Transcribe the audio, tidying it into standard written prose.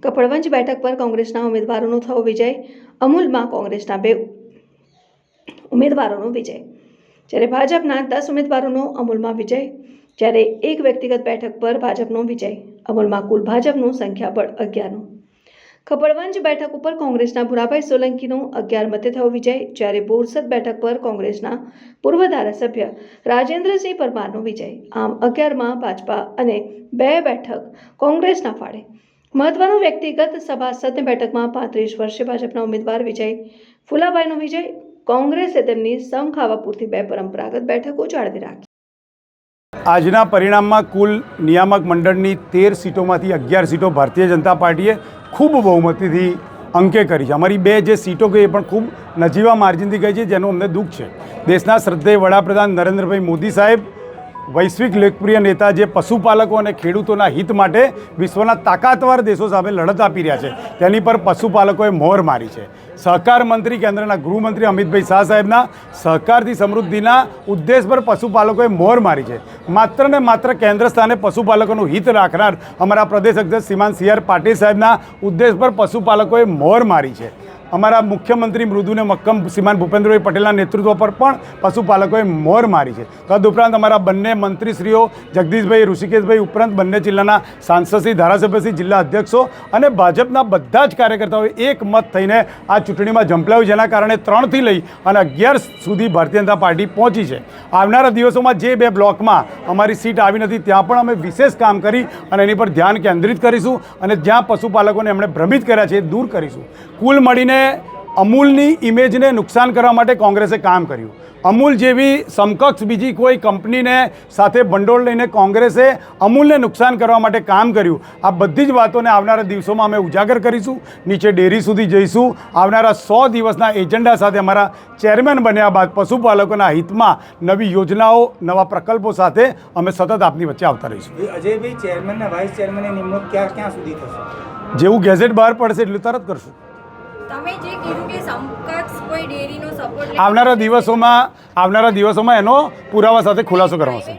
કપડવંજ બેઠક પર કોંગ્રેસના ઉમેદવારોનો થયો વિજય। અમૂલમાં કોંગ્રેસના 2 ઉમેદવારોનો વિજય, જ્યારે ભાજપના 10 ઉમેદવારોનો અમૂલમાં વિજય, જ્યારે એક વ્યક્તિગત બેઠક પર ભાજપનો વિજય। અમૂલમાં કુલ ભાજપનું સંખ્યાબળ 11નું। કપડવંજ બેઠક ઉપર કોંગ્રેસના ભુરાભાઈ સોલંકીનો 11 મતે થયો વિજય, જ્યારે બોરસદ બેઠક પર કોંગ્રેસના પૂર્વ ધારાસભ્ય રાજેન્દ્રસિંહ પરમારનો વિજય। આમ 11માં ભાજપા અને 2 બેઠક કોંગ્રેસના ફાળે। મહત્વનું વ્યક્તિગત સભાસદ બેઠકમાં 35 વર્ષીય ભાજપના ઉમેદવાર વિજય ફુલાભાઈનો વિજય। કોંગ્રેસે તેમની સમ ખાવા પૂરતી 2 પરંપરાગત બેઠકો જાળવી રાખી। આજના પરિણામમાં કુલ નિયામક મંડળની 13 સીટોમાંથી 11 સીટો ભારતીય જનતા પાર્ટીએ ખૂબ બહુમતીથી અંકે કરી છે। અમારી 2 જે સીટો ગઈ એ પણ ખૂબ નજીવા માર્જિનથી ગઈ છે, જેનું અમને દુઃખ છે। દેશના શ્રદ્ધેય વડાપ્રધાન નરેન્દ્રભાઈ મોદી સાહેબ, વૈશ્વિક લોકપ્રિય નેતા જે પશુપાલકો અને ખેડૂતોના હિત માટે વિશ્વના તાકાતવાર દેશો સામે લડત આપી રહ્યા છે, તેની પર પશુપાલકોએ મોહર મારી છે। સહકાર મંત્રી કેન્દ્રના ગૃહમંત્રી અમિતભાઈ શાહ સાહેબના સહકારથી સમૃદ્ધિના ઉદ્દેશ પર પશુપાલકોએ મોહર મારી છે। માત્ર ને માત્ર કેન્દ્ર સ્થાને પશુપાલકોનું હિત રાખનાર અમારા પ્રદેશ અધ્યક્ષ શ્રીમાન સી આર પાટીલ સાહેબના ઉદ્દેશ પર પશુપાલકોએ મોહર મારી છે। અમારા મુખ્યમંત્રી મૃદુને મક્કમ શ્રીમાન ભૂપેન્દ્રભાઈ પટેલના નેતૃત્વ પર પણ પશુપાલકોએ મોહર મારી છે। તદુપરાંત અમારા બંને મંત્રીશ્રીઓ જગદીશભાઈ, ઋષિકેશભાઈ ઉપરાંત બંને જિલ્લાના સાંસદશ્રી, ધારાસભ્યશ્રી, જિલ્લા અધ્યક્ષો અને ભાજપના બધા જ કાર્યકર્તાઓએ એક મત થઈને આ ચૂંટણીમાં ઝંપલાવ્યું, જેના કારણે 3થી લઈ અને 11 સુધી ભારતીય જનતા પાર્ટી પહોંચી છે। આવનારા દિવસોમાં જે 2 બ્લોકમાં અમારી સીટ આવી નથી, ત્યાં પણ અમે વિશેષ કામ કરી અને એની પર ધ્યાન કેન્દ્રિત કરીશું અને જ્યાં પશુપાલકોને એમણે ભ્રમિત કર્યા છે એ દૂર કરીશું। કુલ મળીને અમૂલની ઇમેજને નુકસાન કરવા માટે કોંગ્રેસે કામ કર્યું। અમૂલ જેવી સમકક્ષ બીજી કોઈ કંપનીને સાથે ભંડોળ લઈને કોંગ્રેસે અમૂલને નુકસાન કરવા માટે કામ કર્યું। આ બધી જ વાતોને આવનારા દિવસોમાં અમે ઉજાગર કરીશું, નીચે ડેરી સુધી જઈશું। આવનારા 100 દિવસના એજન્ડા સાથે અમારા ચેરમેન બન્યા બાદ પશુપાલકોના હિતમાં નવી યોજનાઓ, નવા પ્રકલ્પો સાથે અમે સતત આપની વચ્ચે આવતા રહીશું। અજયભાઈ, ચેરમેન અને વાઇસ ચેરમેનની નિમણૂક ક્યાં સુધી થશે? જેવું ગેઝેટ બહાર પડશે એટલું તરત કરશું। તમે જે કીધું કે સમકક્ષ કોઈ ડેરીનો સપોર્ટ આવનારા દિવસોમાં એનો પુરાવા સાથે ખુલાસો કરવાનો છે।